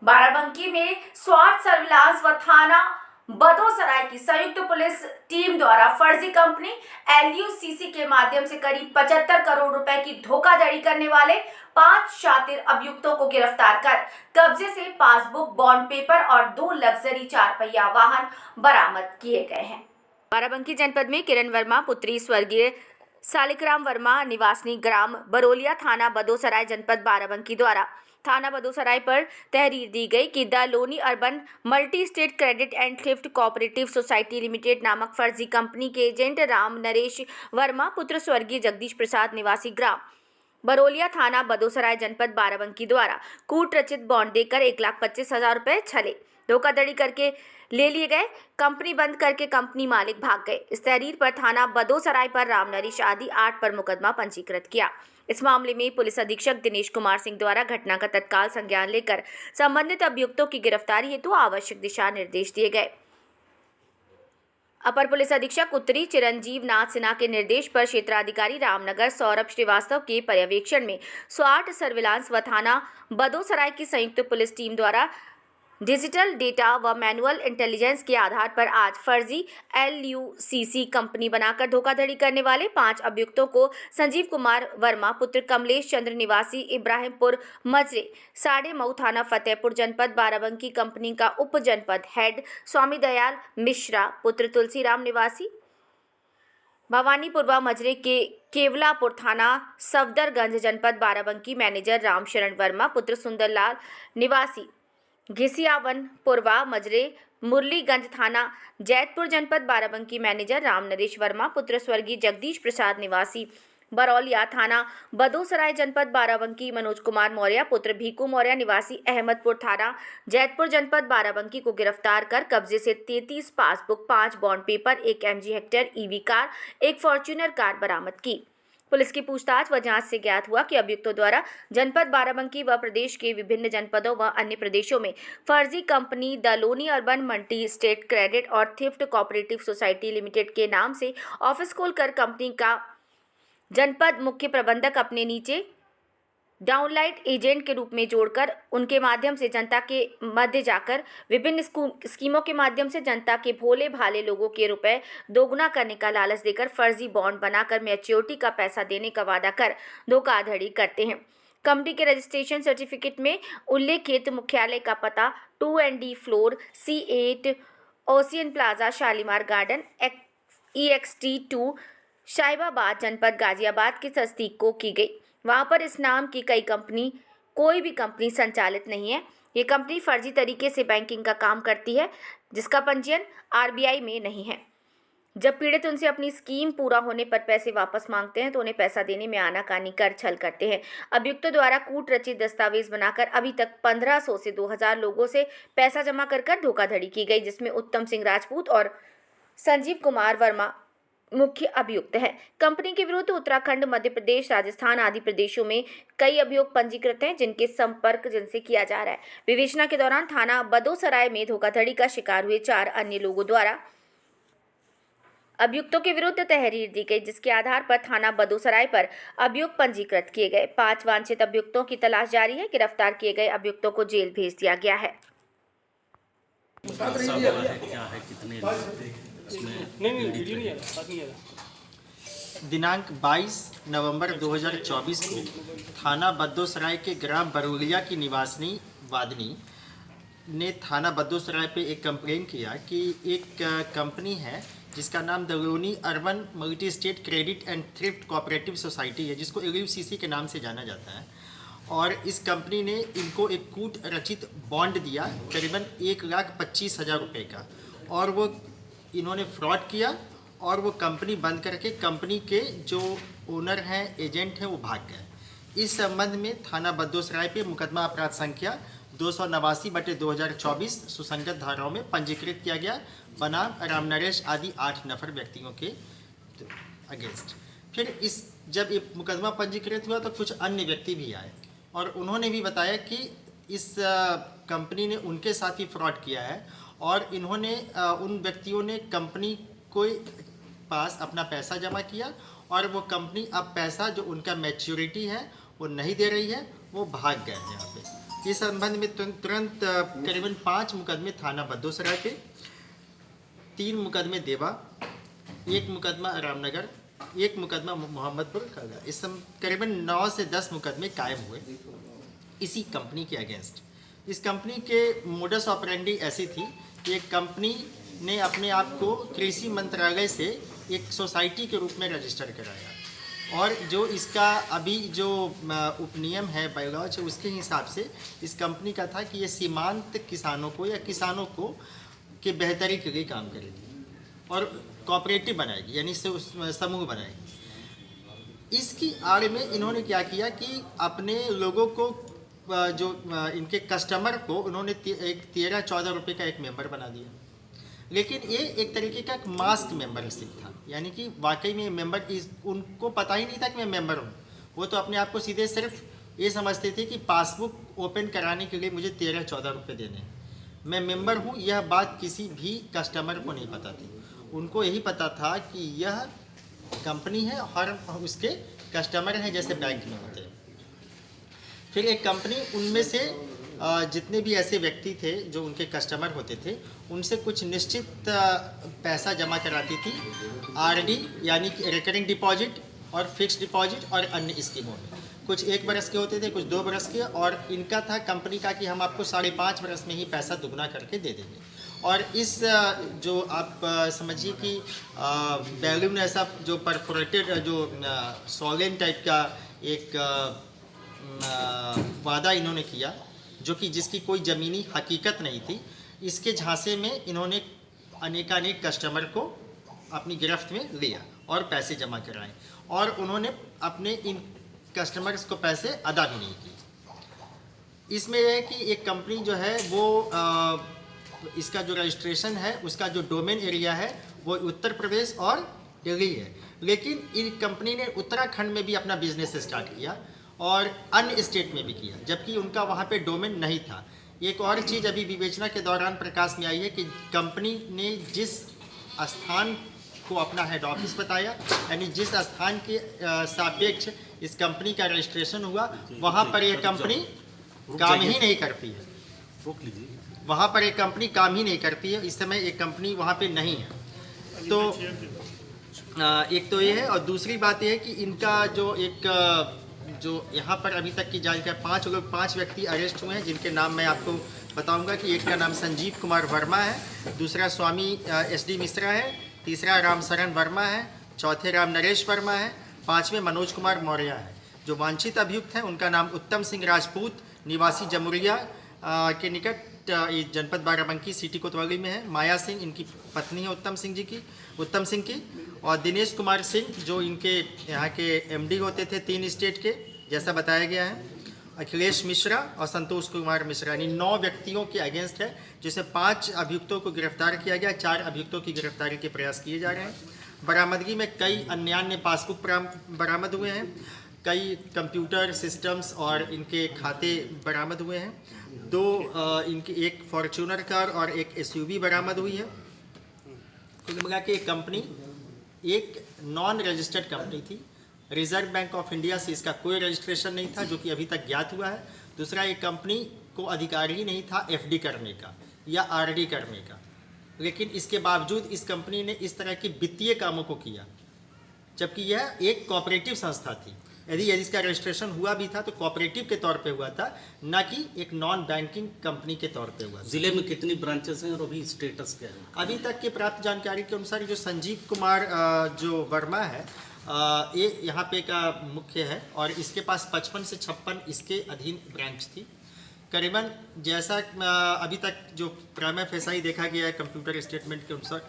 बाराबंकी में स्वाट सर्विलांस व थाना बदोसराय की संयुक्त पुलिस टीम द्वारा फर्जी कंपनी LUCC के माध्यम से करीब 75 करोड़ रुपए की धोखाधड़ी करने वाले 5 शातिर अभियुक्तों को गिरफ्तार कर कब्जे से पासबुक, बॉन्ड पेपर और 2 लग्जरी 4 पहिया वाहन बरामद किए गए हैं। बाराबंकी जनपद में किरण वर्मा पुत्री स्वर्गीय सालिकराम वर्मा निवासी ग्राम बरोलिया थाना बदोसराय जनपद बाराबंकी द्वारा थाना बदोसराय पर तहरीर दी गई कि the Loni urban multi state credit and thrift cooperative society limited नामक फर्जी कंपनी के एजेंट राम नरेश वर्मा पुत्र स्वर्गीय जगदीश प्रसाद निवासी ग्राम बरोलिया थाना बदोसराय जनपद बाराबंकी द्वारा कूट रचित बॉन्ड देकर 1,25,000 रुपए छले धोखाधड़ी करके ले लिए गए। कंपनी बंद करके कंपनी मालिक भाग गए। इस तहरीर पर थाना बदोसराय पर राम नरेश आदि 8 पर मुकदमा पंजीकृत किया। इस मामले में पुलिस अधीक्षक दिनेश कुमार सिंह द्वारा घटना का तत्काल संज्ञान लेकर संबंधित अभियुक्तों की गिरफ्तारी हेतु आवश्यक दिशा निर्देश दिए गए। अपर पुलिस अधीक्षक उत्तरी चिरंजीव नाथ सिन्हा के निर्देश पर क्षेत्राधिकारी रामनगर सौरभ श्रीवास्तव के पर्यवेक्षण में स्वाट सर्विलांस व थाना बदोसराय की संयुक्त पुलिस टीम द्वारा डिजिटल डेटा व मैनुअल इंटेलिजेंस के आधार पर आज फर्जी LUCC कंपनी बनाकर धोखाधड़ी करने वाले 5 अभियुक्तों को संजीव कुमार वर्मा पुत्र कमलेश चंद्र निवासी इब्राहिमपुर मजरे साड़े मऊ थाना फतेहपुर जनपद बाराबंकी कंपनी का उप जनपद हेड स्वामी दयाल मिश्रा पुत्र तुलसीराम निवासी भवानीपुरवा मजरे के केवलापुर थाना सफदरगंज जनपद बाराबंकी मैनेजर रामशरण वर्मा पुत्र सुंदरलाल निवासी घिसियावन पुरवा मजरे मुरलीगंज थाना जैतपुर जनपद बाराबंकी मैनेजर राम नरेश वर्मा पुत्र स्वर्गीय जगदीश प्रसाद निवासी बरौलिया थाना बदोसराय जनपद बाराबंकी मनोज कुमार मौर्य पुत्र भीकू मौर्य निवासी अहमदपुर थाना जैतपुर जनपद बाराबंकी को गिरफ्तार कर कब्जे से 33 passbook, 5 bond paper, 1 MG Hector EV car, 1 Fortuner car बरामद की। पुलिस की पूछताछ व जांच से ज्ञात हुआ कि अभियुक्तों द्वारा जनपद बाराबंकी व प्रदेश के विभिन्न जनपदों व अन्य प्रदेशों में फर्जी company the Loni urban multi state credit और थ्रिफ्ट कोऑपरेटिव सोसाइटी लिमिटेड के नाम से ऑफिस खोलकर कंपनी का जनपद मुख्य प्रबंधक अपने नीचे डाउनलाइट एजेंट के रूप में जोड़कर उनके माध्यम से जनता के मध्य जाकर विभिन्न स्कीमों के माध्यम से जनता के भोले भाले लोगों के रुपए दोगुना करने का लालच देकर फर्जी बॉन्ड बनाकर मैच्योरिटी का पैसा देने का वादा कर धोखाधड़ी करते हैं। कंपनी के रजिस्ट्रेशन सर्टिफिकेट में उल्लेखित मुख्यालय का पता 2&D floor C8 ocean plaza Shalimar garden EXT 2 शाहिबाबाद जनपद गाजियाबाद की तस्दीक को की गई। वहां पर इस नाम की कोई भी कंपनी संचालित नहीं है। ये कंपनी फर्जी तरीके से बैंकिंग का काम करती है जिसका पंजीयन RBI में नहीं है। जब पीड़ित उनसे अपनी स्कीम पूरा होने पर पैसे वापस मांगते हैं तो उन्हें पैसा देने में आनाकानी कर छल करते हैं। अभियुक्तों द्वारा कूट रचित दस्तावेज बनाकर अभी तक 1500 से 2000 लोगों से पैसा जमा कर धोखाधड़ी की गई, जिसमें उत्तम सिंह राजपूत और संजीव कुमार वर्मा मुख्य अभियुक्त है। कंपनी के विरुद्ध उत्तराखंड, मध्य प्रदेश, राजस्थान आदि प्रदेशों में कई अभियोग पंजीकृत हैं जिनके संपर्क जिनसे किया जा रहा है। विवेचना के दौरान थाना बदोसराय में धोखाधड़ी का शिकार हुए 4 अन्य लोगों द्वारा अभियुक्तों के विरुद्ध तहरीर दी गई, जिसके आधार पर थाना बदोसराय पर अभियोग पंजीकृत किए गए। 5 वांछित अभियुक्तों की तलाश जारी है। गिरफ्तार किए गए अभियुक्तों को जेल भेज दिया गया है। दिनांक 22 नवंबर 2024 को थाना बदोसराय के ग्राम बरोलिया की निवासिनी वादनी ने थाना बदोसराय पे एक कंप्लेन किया कि एक कंपनी है जिसका नाम the Loni urban multi state credit and thrift cooperative society है, जिसको LUCC के नाम से जाना जाता है। और इस कंपनी ने इनको एक कूट रचित बॉन्ड दिया करीबन 1,25,000 रुपये का, और वो इन्होंने फ्रॉड किया और वो कंपनी बंद करके कंपनी के जो ओनर हैं, एजेंट हैं, वो भाग गए। इस संबंध में थाना बदोसराय पे मुकदमा अपराध संख्या 289/2024 सुसंगत धाराओं में पंजीकृत किया गया बनाम राम नरेश आदि 8 नफर व्यक्तियों के अगेंस्ट। फिर जब ये मुकदमा पंजीकृत हुआ तो कुछ अन्य व्यक्ति भी आए और उन्होंने भी बताया कि इस कंपनी ने उनके साथ ही फ्रॉड किया है और इन्होंने उन व्यक्तियों ने कंपनी को पास अपना पैसा जमा किया और वो कंपनी अब पैसा जो उनका मैच्योरिटी है वो नहीं दे रही है, वो भाग गए हैं यहाँ पे। इस संबंध में तुरंत करीबन 5 मुकदमे थाना बद्दोसराय पे, 3 मुकदमे देवा, 1 मुकदमा रामनगर, 1 मुकदमा मोहम्मदपुर का, करीबन 9 से 10 मुकदमे कायम हुए इसी कंपनी के अगेंस्ट। इस कंपनी के मोडस ऑपरेंडी ऐसी थी कि एक कंपनी ने अपने आप को कृषि मंत्रालय से एक सोसाइटी के रूप में रजिस्टर कराया, और जो इसका अभी जो उपनियम है, बायोलॉज है, उसके हिसाब से इस कंपनी का था कि ये सीमांत किसानों को या किसानों को के बेहतरी के लिए काम करेगी और कोऑपरेटिव बनाएगी, यानी समूह बनाएगी। इसकी आड़ में इन्होंने क्या किया कि अपने लोगों को, जो इनके कस्टमर को, उन्होंने एक 13-14 रुपये का एक मेंबर बना दिया। लेकिन ये एक तरीके का एक मास्क मेंबरशिप था, यानी कि वाकई में मेंबर, उनको पता ही नहीं था कि मैं मेंबर हूँ। वो तो अपने आप को सीधे सिर्फ ये समझते थे कि पासबुक ओपन कराने के लिए मुझे 13-14 रुपये देने हैं, मैं मेंबर हूँ। यह बात किसी भी कस्टमर को नहीं पता थी। उनको यही पता था कि यह कंपनी है और उसके कस्टमर हैं, जैसे बैंक में होते हैं। फिर एक कंपनी उनमें से जितने भी ऐसे व्यक्ति थे जो उनके कस्टमर होते थे, उनसे कुछ निश्चित पैसा जमा कराती थी, आरडी यानी कि रिकरिंग डिपॉजिट और फिक्स्ड डिपॉजिट और अन्य स्कीमों में। कुछ 1 बरस के होते थे, कुछ 2 बरस के, और इनका था कंपनी का कि हम आपको 5.5 बरस में ही पैसा दुगना करके दे देंगे। और इस जो आप समझिए कि बैलून ऐसा जो परफोरेटेड, जो सॉलिन टाइप का एक वादा इन्होंने किया, जो कि जिसकी कोई ज़मीनी हकीकत नहीं थी। इसके झांसे में इन्होंने अनेकानेक कस्टमर को अपनी गिरफ्त में लिया और पैसे जमा कराए, और उन्होंने अपने इन कस्टमर्स को पैसे अदा भी नहीं किए। इसमें यह है कि एक कंपनी जो है वो इसका जो रजिस्ट्रेशन है, उसका जो डोमेन एरिया है वो उत्तर प्रदेश और दिल्ली है, लेकिन इन कंपनी ने उत्तराखंड में भी अपना बिजनेस स्टार्ट किया और अन्य स्टेट में भी किया, जबकि उनका वहाँ पे डोमेन नहीं था। एक और चीज़ अभी विवेचना के दौरान प्रकाश में आई है कि कंपनी ने जिस स्थान को अपना हेड ऑफिस बताया, यानी जिस स्थान के सापेक्ष इस कंपनी का रजिस्ट्रेशन हुआ, वहाँ पर यह कंपनी काम ही नहीं करती है। रोक लीजिए। वहाँ पर एक कंपनी काम ही नहीं करती है। इस समय एक कंपनी वहाँ पे नहीं है। तो एक तो ये है, और दूसरी बात यह है कि इनका जो यहाँ पर अभी तक की जानकारी, 5 व्यक्ति अरेस्ट हुए हैं, जिनके नाम मैं आपको बताऊंगा कि एक का नाम संजीव कुमार वर्मा है, दूसरा स्वामी SD मिश्रा है, तीसरा रामशरण वर्मा है, चौथे राम नरेश वर्मा है, 5वें मनोज कुमार मौर्य है। जो वांछित अभियुक्त हैं उनका नाम उत्तम सिंह राजपूत, निवासी जमुरिया के निकट, जनपद बाराबंकी, सिटी कोतवाली में है। माया सिंह इनकी पत्नी है उत्तम सिंह की, और दिनेश कुमार सिंह जो इनके यहाँ के MD होते थे 3 स्टेट के, जैसा बताया गया है। अखिलेश मिश्रा और संतोष कुमार मिश्रा, यानी 9 व्यक्तियों के अगेंस्ट है, जिसे 5 अभियुक्तों को गिरफ्तार किया गया, 4 अभियुक्तों की गिरफ्तारी के प्रयास किए जा रहे हैं। बरामदगी में कई अन्य पासबुक बरामद हुए हैं, कई कंप्यूटर सिस्टम्स और इनके खाते बरामद हुए हैं। 2 इनकी एक फॉर्च्यूनर कार और एक SUV बरामद हुई है। कुल मिला के कंपनी एक नॉन रजिस्टर्ड कंपनी थी। रिजर्व बैंक ऑफ इंडिया से इसका कोई रजिस्ट्रेशन नहीं था, जो कि अभी तक ज्ञात हुआ है। दूसरा, एक कंपनी को अधिकार ही नहीं था FD करने का या RD करने का, लेकिन इसके बावजूद इस कंपनी ने इस तरह के वित्तीय कामों को किया, जबकि यह एक कोऑपरेटिव संस्था थी। यदि इसका रजिस्ट्रेशन हुआ भी था तो कोऑपरेटिव के तौर पे हुआ था, न कि एक नॉन बैंकिंग कंपनी के तौर पे हुआ था। जिले में कितनी ब्रांचेस हैं और अभी स्टेटस क्या है? अभी तक के प्राप्त जानकारी के अनुसार जो संजीव कुमार जो वर्मा है, ये यहाँ पे का मुख्य है, और इसके पास 55 से 56 इसके अधीन ब्रांच थी। करीबन जैसा अभी तक जो प्राइमा फेसाई देखा गया है कंप्यूटर स्टेटमेंट के अनुसार,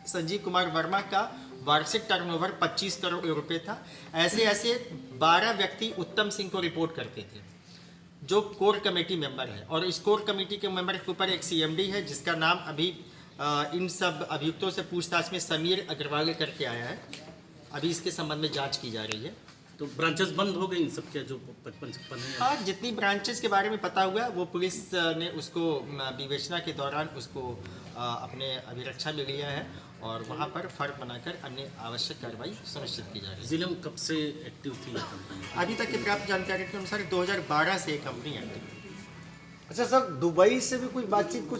संजीव कुमार वर्मा का वार्षिक टर्नओवर 25 करोड़ रुपए था। ऐसे 12 व्यक्ति उत्तम सिंह को रिपोर्ट करते थे, जो कोर कमेटी मेंबर है, और इस कोर कमेटी के मेंबर के ऊपर एक CMD है, जिसका नाम अभी इन सब अभियुक्तों से पूछताछ में समीर अग्रवाल करके आया है। अभी इसके संबंध में जांच की जा रही है। तो ब्रांचेस बंद हो गई सब क्या, जो 55-56 है? हाँ, जितनी ब्रांचेस के बारे में पता हुआ वो पुलिस ने उसको विवेचना के दौरान उसको अपने अभिरक्षा में लिया है, और वहाँ पर फर्क बनाकर अन्य आवश्यक कार्रवाई सुनिश्चित की जा रही है। जिले में कब से एक्टिव थी ये कंपनी? अभी तक की प्राप्त जानकारी के अनुसार 2012 से ये कंपनी एक्टिव थी। अच्छा सर, दुबई से भी कुछ बातचीत कुछ